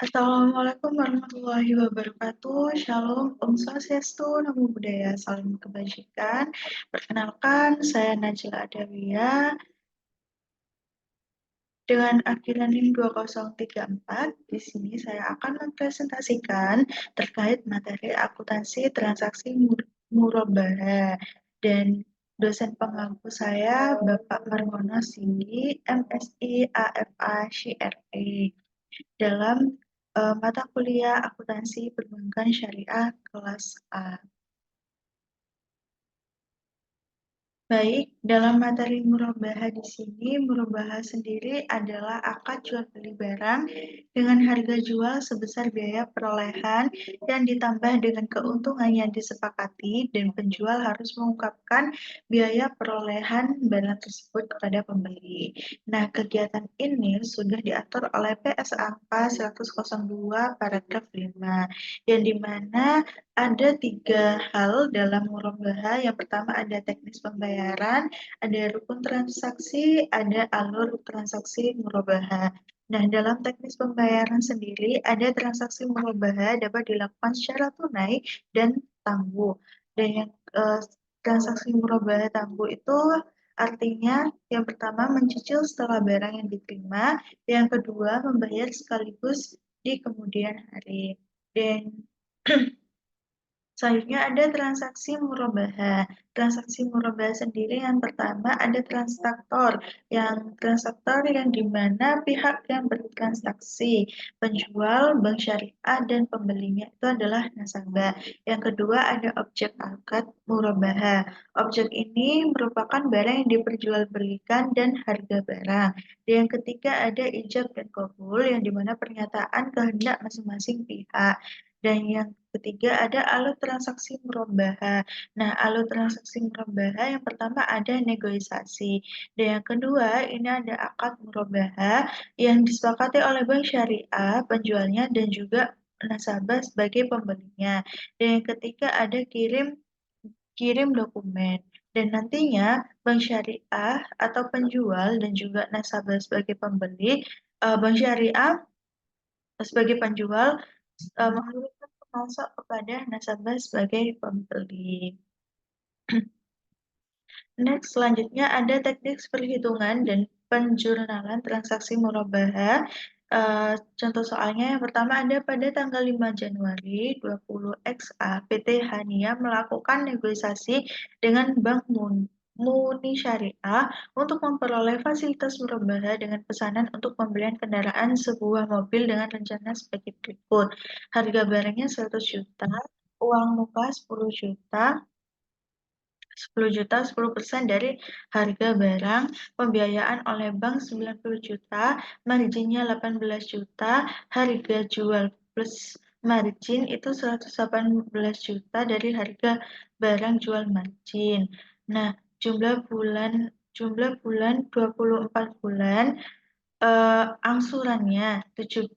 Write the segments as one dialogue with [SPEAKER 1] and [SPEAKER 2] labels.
[SPEAKER 1] Assalamualaikum warahmatullahi wabarakatuh. Shalom, Om Swastiastu, Namo Buddhaya, Salam Kebajikan. Perkenalkan, saya Najla Adawiyah. Dengan akhiran NIM 2034, di sini saya akan mempresentasikan terkait materi akuntansi transaksi murabahah. Dan dosen pengampu saya, Bapak Marmono Singgi, MSI AFA CRE. Dalam mata kuliah akuntansi perbankan syariah kelas A. Baik, dalam materi murabahah di sini, murabahah sendiri adalah akad jual beli barang dengan harga jual sebesar biaya perolehan yang ditambah dengan keuntungan yang disepakati dan penjual harus mengungkapkan biaya perolehan barang tersebut kepada pembeli. Nah, kegiatan ini sudah diatur oleh PSAK 102 paragraf 5, yang dimana ada 3 hal dalam murabahah. Yang pertama ada teknis pembayaran, ada rukun transaksi, ada alur transaksi murabahah. Nah, dalam teknis pembayaran sendiri, ada transaksi murabahah dapat dilakukan secara tunai dan tangguh. Dan yang transaksi murabahah tangguh itu artinya yang pertama mencicil setelah barang yang diterima, yang kedua membayar sekaligus di kemudian hari. Dan selanjutnya ada transaksi murabahah. Transaksi murabahah sendiri yang pertama ada transaktor. Yang dimana pihak yang bertransaksi, penjual, bank syariah, dan pembelinya itu adalah nasabah. Yang kedua ada objek akad murabahah. Objek ini merupakan barang yang diperjualbelikan dan harga barang. Dan yang ketiga ada ijab dan qabul, yang dimana pernyataan kehendak masing-masing pihak. Dan yang ketiga ada alur transaksi murabahah. Nah, alur transaksi murabahah yang pertama ada negosiasi. Dan yang kedua ini ada akad murabahah yang disepakati oleh bank syariah, penjualnya dan juga nasabah sebagai pembelinya. Dan yang ketiga ada kirim kirim dokumen. Dan nantinya bank syariah atau penjual dan juga nasabah sebagai pembeli, bank syariah sebagai penjual mengirimkan pemasok kepada nasabah sebagai pembeli. Next, selanjutnya ada teknik perhitungan dan penjurnalan transaksi murabahah. Contoh soalnya yang pertama ada pada tanggal 5 Januari 20 XA PT Hania melakukan negosiasi dengan Bank Muni Syariah untuk memperoleh fasilitas murabahah dengan pesanan untuk pembelian kendaraan sebuah mobil dengan rencana sebagai berikut. Harga barangnya 100 juta, uang muka 10 juta, 10 juta 10% dari harga barang, pembiayaan oleh bank 90 juta, marginnya 18 juta, harga jual plus margin itu 118 juta dari harga barang jual margin. Nah, jumlah bulan 24 bulan, angsurannya 7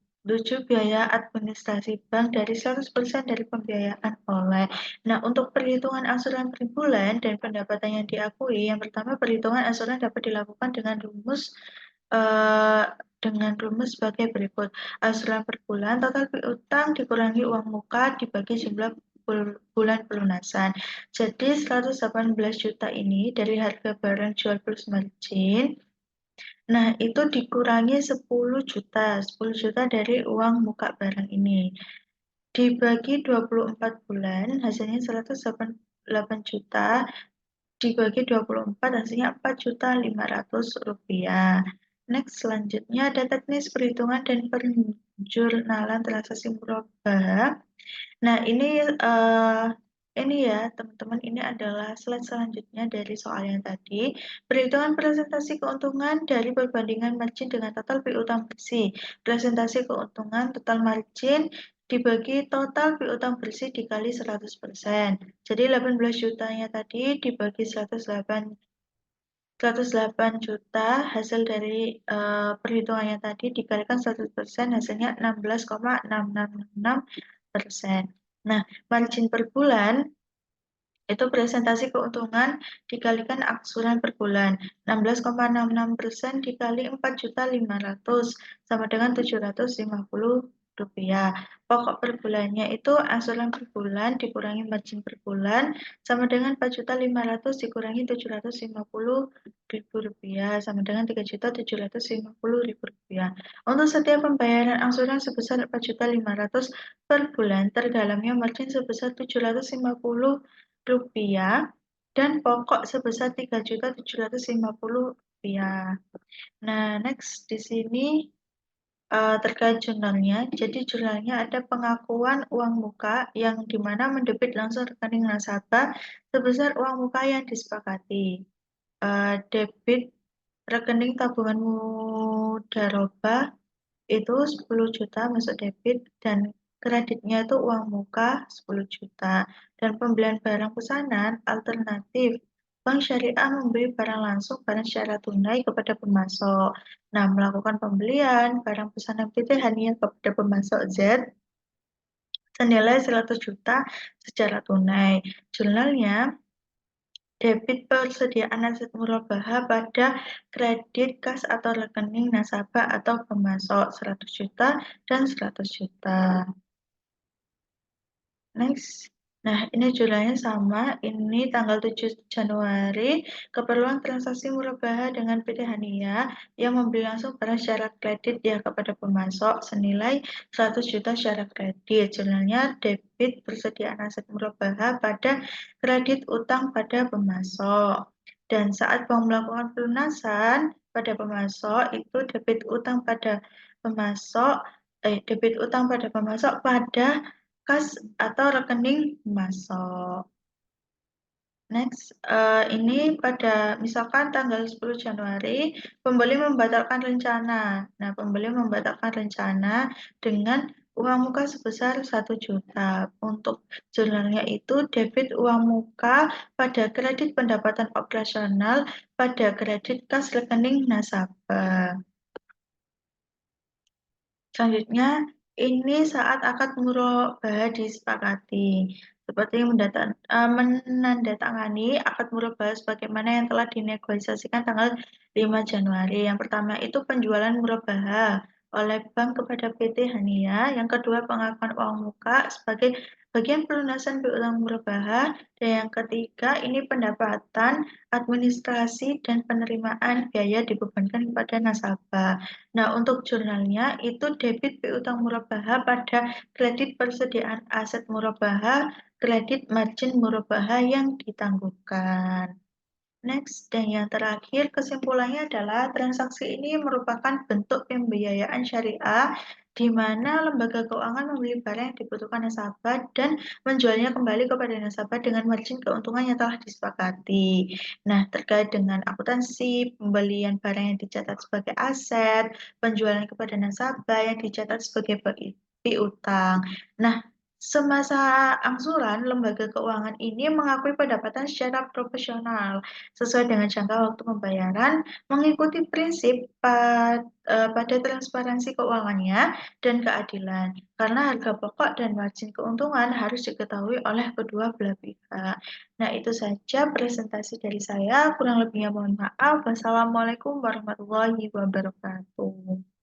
[SPEAKER 1] biaya administrasi bank dari 100% dari pembiayaan oleh. Nah, untuk perhitungan angsuran per bulan dan pendapatan yang diakui, yang pertama perhitungan angsuran dapat dilakukan eh, dengan rumus sebagai berikut. Angsuran per bulan, total piutang dikurangi uang muka dibagi jumlah bulan pelunasan. Jadi 118 juta ini dari harga barang jual plus margin. Nah, itu dikurangi 10 juta. 10 juta dari uang muka barang ini. Dibagi 24 bulan, hasilnya 108 juta. Dibagi 24, hasilnya 4 juta 500 rupiah. Next, selanjutnya ada teknis perhitungan dan penjurnalan transaksi murabahah. Nah, ini ya, teman-teman, ini adalah slide selanjutnya dari soal yang tadi. Perhitungan presentasi keuntungan dari perbandingan margin dengan total piutang bersih. Presentasi keuntungan total margin dibagi total piutang bersih dikali 100%. Jadi 18 jutanya tadi dibagi 108 juta, hasil dari perhitungannya tadi dikalikan 100%, hasilnya 16,6666%. Nah, margin per bulan itu presentasi keuntungan dikalikan angsuran per bulan. 16,66% dikali 4.500 sama dengan 750 rupiah. Pokok per bulannya itu angsuran per bulan dikurangi margin per bulan sama dengan 4.500.000 dikurangi 750.000 rupiah sama dengan 3.750.000 rupiah. Untuk setiap pembayaran angsuran sebesar 4.500.000 per bulan, terdalamnya margin sebesar 750 rupiah dan pokok sebesar 3.750 rupiah. Nah, next di sini terkait jurnalnya. Jadi jurnalnya ada pengakuan uang muka yang dimana mendebit langsung rekening nasabah sebesar uang muka yang disepakati. Debit rekening tabungan mudharabah itu 10 juta masuk debit dan kreditnya itu uang muka 10 juta. Dan pembelian barang pesanan alternatif Bank Syariah membeli barang langsung barang secara tunai kepada pemasok. Nah, melakukan pembelian barang pesanan PT Hania kepada pemasok Z senilai 100 juta secara tunai. Jurnalnya debit persediaan aset murabahah pada kredit kas atau rekening nasabah atau pemasok 100 juta dan 100 juta. Next. Nah, ini jurnalnya sama. Ini tanggal 7 Januari. Keperluan transaksi murabahah dengan PT Hania yang membeli langsung barang syarat kredit ya kepada pemasok senilai 100 juta syarat kredit. Jurnalnya debit persediaan aset murabahah pada kredit utang pada pemasok. Dan saat bank melakukan pelunasan pada pemasok itu debit utang pada pemasok pada kas atau rekening masuk. Next, ini pada misalkan tanggal 10 Januari, pembeli membatalkan rencana. Nah, pembeli membatalkan rencana dengan uang muka sebesar 1 juta. Untuk jurnalnya itu debit uang muka pada kredit pendapatan operasional pada kredit kas rekening nasabah. Selanjutnya, ini saat akad murabahah disepakati, seperti menandatangani akad murabahah sebagaimana yang telah dinegosiasikan tanggal 5 Januari. Yang pertama itu penjualan murabahah oleh bank kepada PT Hania. Yang kedua, pengakuan uang muka sebagai bagian pelunasan piutang murabahah. Dan yang ketiga, ini pendapatan administrasi dan penerimaan biaya dibebankan kepada nasabah. Nah, untuk jurnalnya itu debit piutang murabahah pada kredit persediaan aset murabahah, kredit margin murabahah yang ditangguhkan. Next, dan yang terakhir kesimpulannya adalah transaksi ini merupakan bentuk pembiayaan syariah di mana lembaga keuangan membeli barang yang dibutuhkan nasabah dan menjualnya kembali kepada nasabah dengan margin keuntungan yang telah disepakati. Nah, terkait dengan akuntansi, pembelian barang yang dicatat sebagai aset, penjualan kepada nasabah yang dicatat sebagai piutang. Nah, semasa angsuran, lembaga keuangan ini mengakui pendapatan secara proporsional sesuai dengan jangka waktu pembayaran, mengikuti prinsip pada transparansi keuangannya dan keadilan. Karena harga pokok dan margin keuntungan harus diketahui oleh kedua belah pihak. Nah, itu saja presentasi dari saya. Kurang lebihnya mohon maaf. Wassalamualaikum warahmatullahi wabarakatuh.